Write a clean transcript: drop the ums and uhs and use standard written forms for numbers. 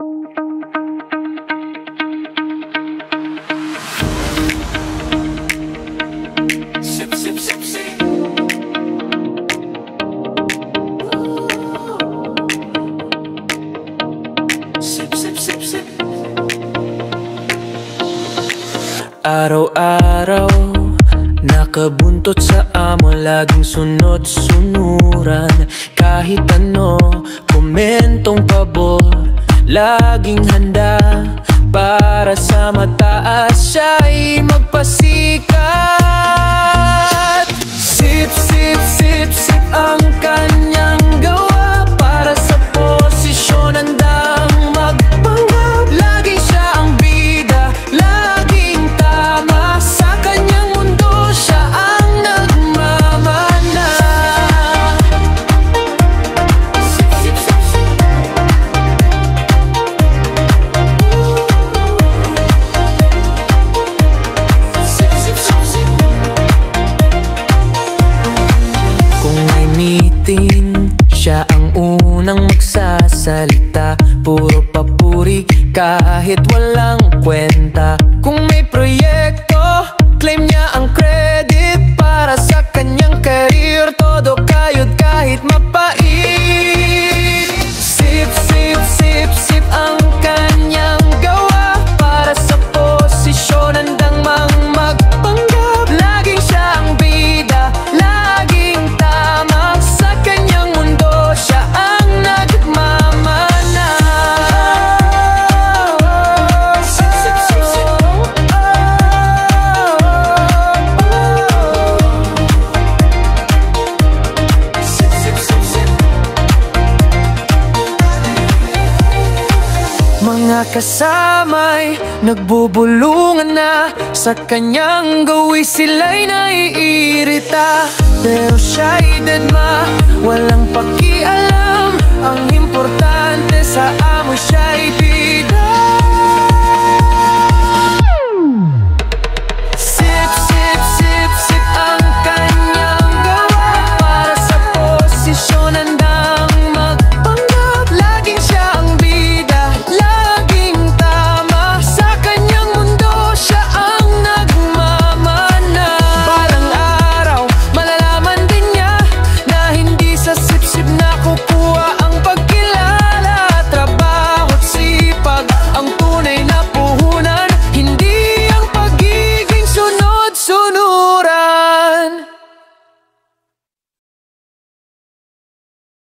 Sip, sip, sip, sip. Sip, sip, sip, sip. Araw-araw nakabuntot sa amo, laging sunod-sunuran. Kahit ano, komentong pabor, laging handa para sa mataas siya'y magpasikat. Sip, sip, sip, sip ang kanyang gawa, para sa posisyon handang magpanggap. Laging siya ang bida, laging tama, sa kanyang mundo siya ang nagmamana. Sip, sip, sip, sip. Sip, sip, sip, sip. Kung may meeting, siya ang unang magsasalita. Puro papuri kahit walang kwenta. Kung may proyekto, claim niya ang credit. Para sa kanyang career, todo kayod kahit mapait. Sip, sip, sip, sip ang kanyang gawa, para sa posisyon handang magpanggap. Laging siya ang bida, laging tama, sa kanyang mundo siya ang nagmamana. Sip, sip, sip, sip. Sip, sip, sip, sip. Mga kasama'y nagbubulungan na, sa kanyang gawi sila'y naiirita. Pero siya'y deadma, walang pakialam. Ang importante sa amo siya